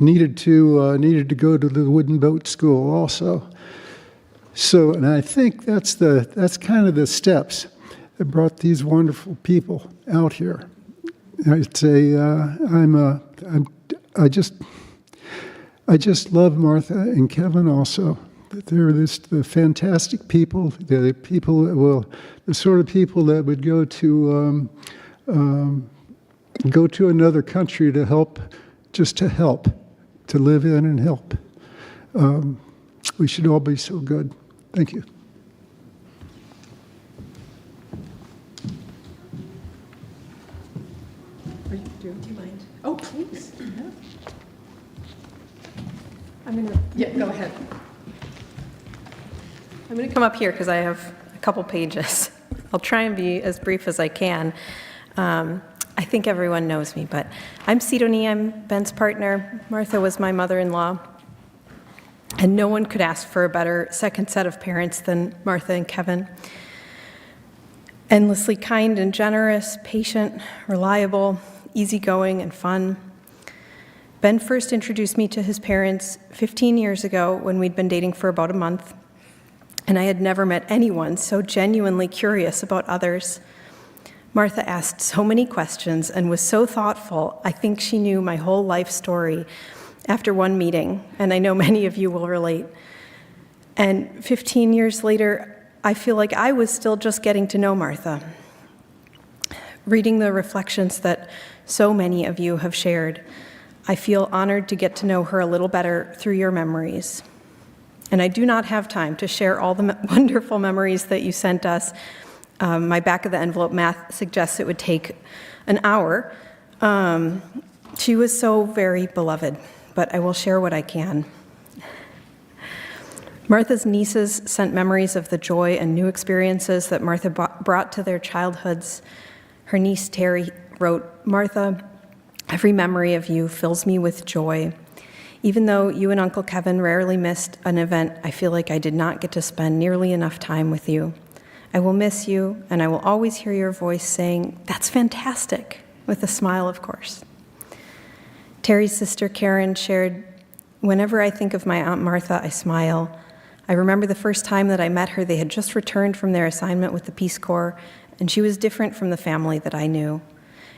needed to go to the wooden boat school also. So, and I think that's kind of the steps that brought these wonderful people out here. I'd say I just love Martha and Kevin also. They're the fantastic people. They're the people that the sort of people that would go to another country to help, to live in and help. We should all be so good. Thank you. Do you mind? Oh, please. Yeah. Go ahead. I'm going to come up here because I have a couple pages. I'll try and be as brief as I can. I think everyone knows me, but I'm Sidonie. I'm Ben's partner. Martha was my mother-in-law. And no one could ask for a better second set of parents than Martha and Kevin. Endlessly kind and generous, patient, reliable, easygoing, and fun. Ben first introduced me to his parents 15 years ago when we'd been dating for about a month, and I had never met anyone so genuinely curious about others. Martha asked so many questions and was so thoughtful, I think she knew my whole life story after one meeting, and I know many of you will relate. And 15 years later, I feel like I was still just getting to know Martha. Reading the reflections that so many of you have shared, I feel honored to get to know her a little better through your memories. And I do not have time to share all the wonderful memories that you sent us. My back of the envelope math suggests it would take an hour. She was so very beloved, but I will share what I can. Martha's nieces sent memories of the joy and new experiences that Martha brought to their childhoods. Her niece Terry wrote, "Martha, every memory of you fills me with joy. Even though you and Uncle Kevin rarely missed an event, I feel like I did not get to spend nearly enough time with you. I will miss you, and I will always hear your voice saying, "That's fantastic," with a smile, of course. Terry's sister Karen shared, "Whenever I think of my Aunt Martha, I smile. I remember the first time that I met her, they had just returned from their assignment with the Peace Corps, and she was different from the family that I knew.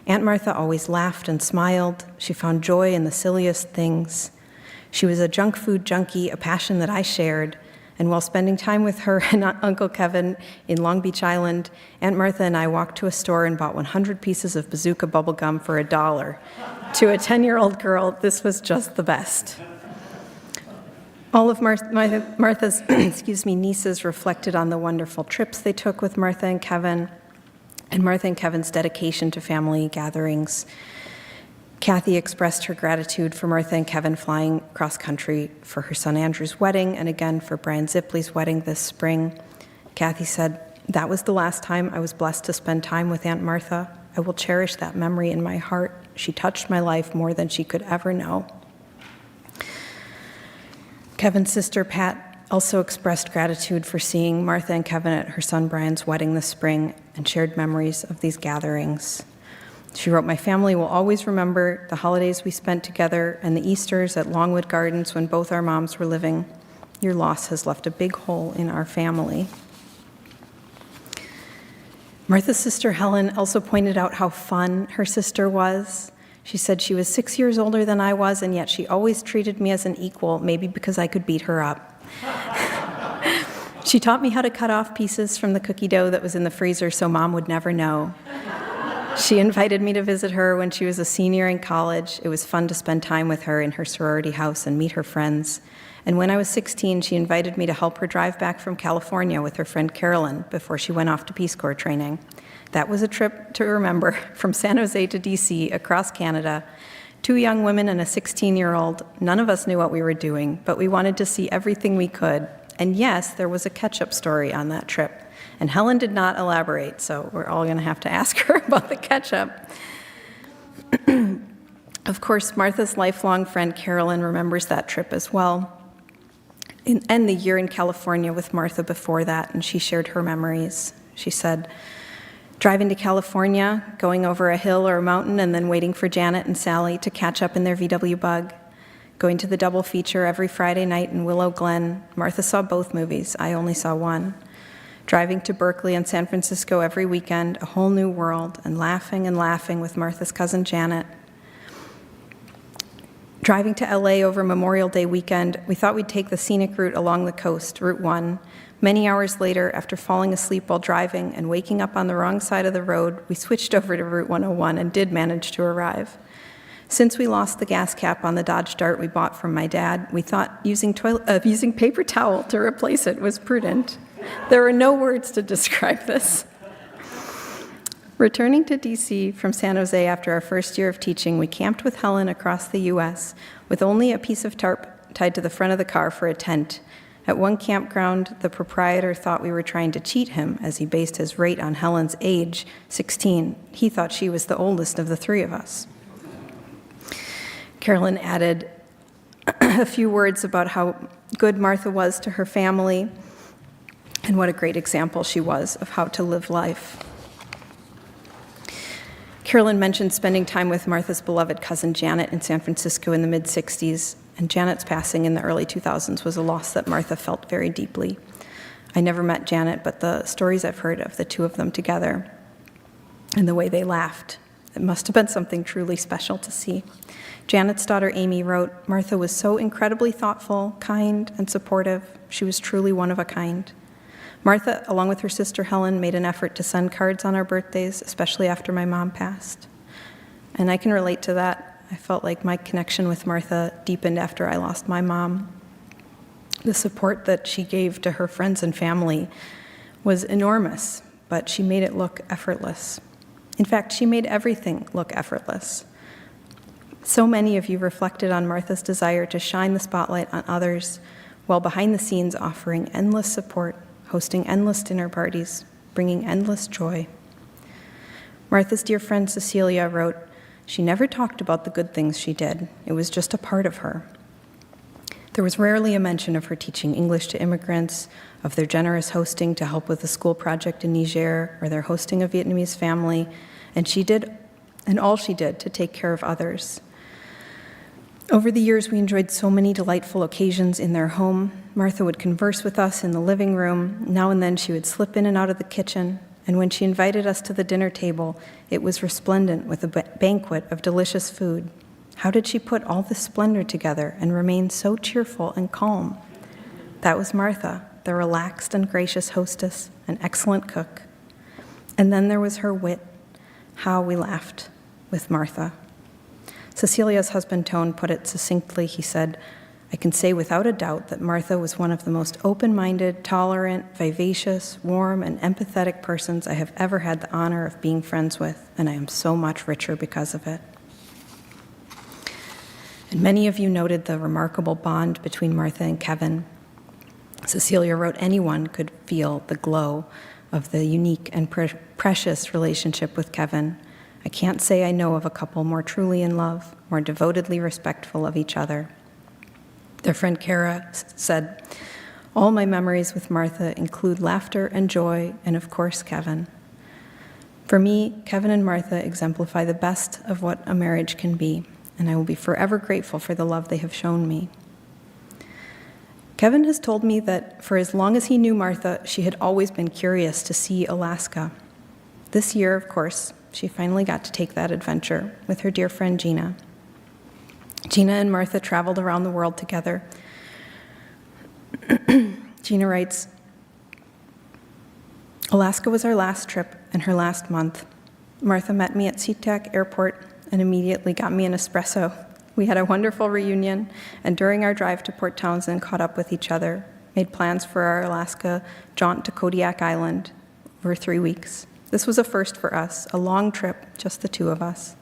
Aunt Martha always laughed and smiled. She found joy in the silliest things. She was a junk food junkie, a passion that I shared, and while spending time with her and Uncle Kevin in Long Beach Island, Aunt Martha and I walked to a store and bought 100 pieces of Bazooka bubble gum for $1. To a 10-year-old girl, this was just the best." All of Martha's nieces reflected on the wonderful trips they took with Martha and Kevin, and Martha and Kevin's dedication to family gatherings. Kathy expressed her gratitude for Martha and Kevin flying cross-country for her son Andrew's wedding and again for Brian Zipley's wedding this spring. Kathy said, "That was the last time I was blessed to spend time with Aunt Martha. I will cherish that memory in my heart. She touched my life more than she could ever know." Kevin's sister Pat also expressed gratitude for seeing Martha and Kevin at her son Brian's wedding this spring and shared memories of these gatherings. She wrote, "My family will always remember the holidays we spent together and the Easters at Longwood Gardens when both our moms were living. Your loss has left a big hole in our family." Martha's sister Helen also pointed out how fun her sister was. She said she was 6 years older than I was, and yet she always treated me as an equal, maybe because I could beat her up. She taught me how to cut off pieces from the cookie dough that was in the freezer so Mom would never know. She invited me to visit her when she was a senior in college. It was fun to spend time with her in her sorority house and meet her friends. And when I was 16, she invited me to help her drive back from California with her friend Carolyn before she went off to Peace Corps training. That was a trip to remember, from San Jose to DC, across Canada. 2 young women and a 16-year-old. None of us knew what we were doing, but we wanted to see everything we could. And yes, there was a ketchup story on that trip. And Helen did not elaborate, so we're all going to have to ask her about the ketchup. Of course, Martha's lifelong friend Carolyn remembers that trip as well, and the year in California with Martha before that, and she shared her memories. She said, "Driving to California, going over a hill or a mountain, and then waiting for Janet and Sally to catch up in their VW Bug. Going to the double feature every Friday night in Willow Glen. Martha saw both movies. I only saw one. Driving to Berkeley and San Francisco every weekend, a whole new world, and laughing with Martha's cousin Janet. Driving to LA over Memorial Day weekend, we thought we'd take the scenic route along the coast, Route 1. Many hours later, after falling asleep while driving and waking up on the wrong side of the road, we switched over to Route 101 and did manage to arrive. Since we lost the gas cap on the Dodge Dart we bought from my dad, we thought using paper towel to replace it was prudent. There are no words to describe this. Returning to DC from San Jose after our first year of teaching, we camped with Helen across the U.S. with only a piece of tarp tied to the front of the car for a tent. At one campground, the proprietor thought we were trying to cheat him as he based his rate on Helen's age, 16. He thought she was the oldest of the three of us. Carolyn added a few words about how good Martha was to her family and what a great example she was of how to live life. Carolyn mentioned spending time with Martha's beloved cousin Janet in San Francisco in the mid-60s, and Janet's passing in the early 2000s was a loss that Martha felt very deeply. I never met Janet, but the stories I've heard of the two of them together and the way they laughed, it must have been something truly special to see. Janet's daughter Amy wrote, "Martha was so incredibly thoughtful, kind, and supportive. She was truly one of a kind." Martha, along with her sister Helen, made an effort to send cards on our birthdays, especially after my mom passed. And I can relate to that. I felt like my connection with Martha deepened after I lost my mom. The support that she gave to her friends and family was enormous, but she made it look effortless. In fact, she made everything look effortless. So many of you reflected on Martha's desire to shine the spotlight on others, while behind the scenes offering endless support, hosting endless dinner parties, bringing endless joy. Martha's dear friend Cecilia wrote, "She never talked about the good things she did. It was just a part of her." There was rarely a mention of her teaching English to immigrants, of their generous hosting to help with the school project in Niger, or their hosting a Vietnamese family, and all she did to take care of others. Over the years, we enjoyed so many delightful occasions in their home. Martha would converse with us in the living room. Now and then she would slip in and out of the kitchen, and when she invited us to the dinner table, it was resplendent with a banquet of delicious food. How did she put all this splendor together and remain so cheerful and calm? That was Martha, the relaxed and gracious hostess, an excellent cook. And then there was her wit. How we laughed with Martha. Cecilia's husband, Tone, put it succinctly. He said, "I can say without a doubt that Martha was one of the most open-minded, tolerant, vivacious, warm, and empathetic persons I have ever had the honor of being friends with, and I am so much richer because of it." And many of you noted the remarkable bond between Martha and Kevin. Cecilia wrote anyone could feel the glow of the unique and precious relationship with Kevin. I can't say I know of a couple more truly in love, more devotedly respectful of each other. Their friend Kara said, "All my memories with Martha include laughter and joy, and of course, Kevin. For me, Kevin and Martha exemplify the best of what a marriage can be, and I will be forever grateful for the love they have shown me." Kevin has told me that for as long as he knew Martha, she had always been curious to see Alaska. This year, of course, she finally got to take that adventure with her dear friend Gina. Gina and Martha traveled around the world together. Gina writes, "Alaska was our last trip and her last month. Martha met me at SeaTac Airport and immediately got me an espresso. We had a wonderful reunion, and during our drive to Port Townsend, caught up with each other, made plans for our Alaska jaunt to Kodiak Island over 3 weeks. This was a first for us, a long trip, just the two of us.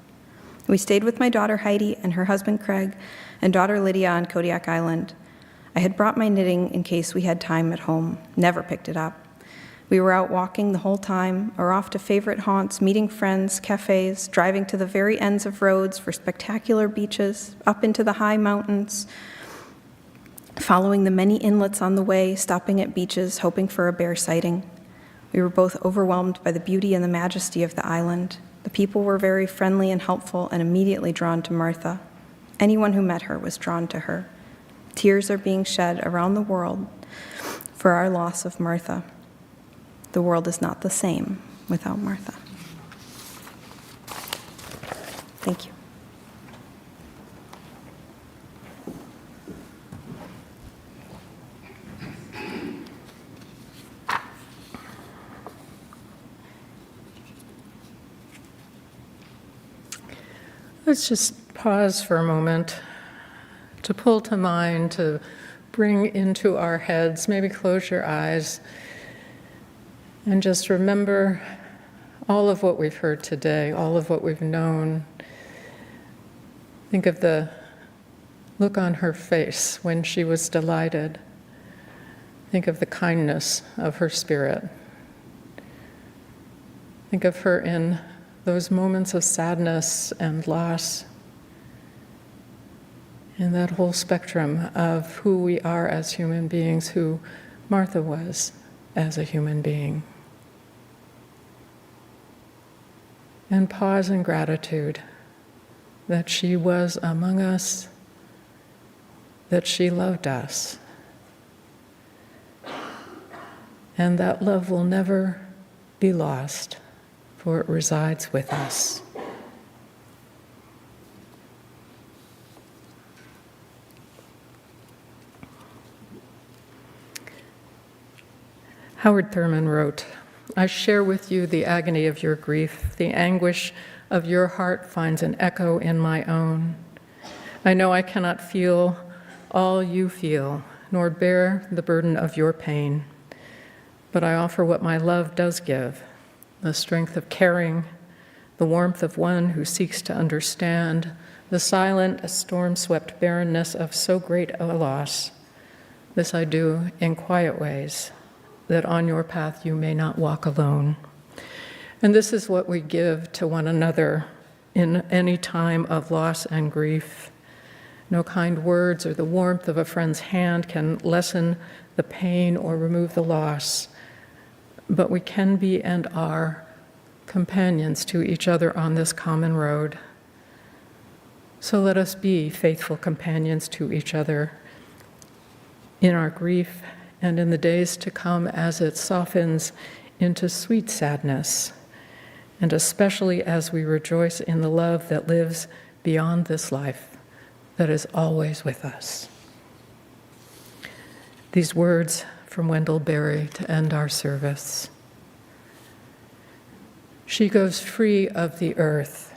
We stayed with my daughter Heidi and her husband Craig and daughter Lydia on Kodiak Island. I had brought my knitting in case we had time at home, never picked it up. We were out walking the whole time, or off to favorite haunts, meeting friends, cafes, driving to the very ends of roads for spectacular beaches, up into the high mountains, following the many inlets on the way, stopping at beaches, hoping for a bear sighting. We were both overwhelmed by the beauty and the majesty of the island. The people were very friendly and helpful and immediately drawn to Martha. Anyone who met her was drawn to her. Tears are being shed around the world for our loss of Martha. The world is not the same without Martha." Thank you. Let's just pause for a moment to pull to mind, to bring into our heads, maybe close your eyes, and just remember all of what we've heard today, all of what we've known. Think of the look on her face when she was delighted. Think of the kindness of her spirit. Think of her in those moments of sadness and loss, and that whole spectrum of who we are as human beings, who Martha was as a human being. And pause in gratitude that she was among us, that she loved us, and that love will never be lost, for it resides with us. Howard Thurman wrote, "I share with you the agony of your grief. The anguish of your heart finds an echo in my own. I know I cannot feel all you feel, nor bear the burden of your pain. But I offer what my love does give, the strength of caring, the warmth of one who seeks to understand, the silent, storm-swept barrenness of so great a loss. This I do in quiet ways, that on your path you may not walk alone." And this is what we give to one another in any time of loss and grief. No kind words or the warmth of a friend's hand can lessen the pain or remove the loss, but we can be and are companions to each other on this common road. So let us be faithful companions to each other in our grief and in the days to come as it softens into sweet sadness, and especially as we rejoice in the love that lives beyond this life, that is always with us. These words from Wendell Berry to end our service. She goes free of the earth.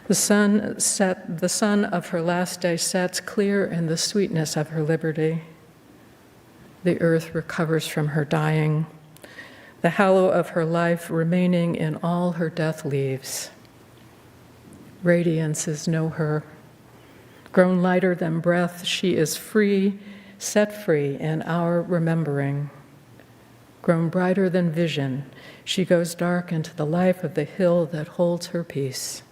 The sun of her last day sets clear in the sweetness of her liberty. The earth recovers from her dying, the hallow of her life remaining in all her death leaves. Radiances know her. Grown lighter than breath, she is free, set free in our remembering. Grown brighter than vision, she goes dark into the life of the hill that holds her peace.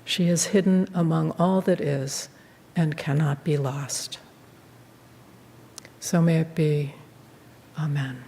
She is hidden among all that is and cannot be lost. So may it be. Amen.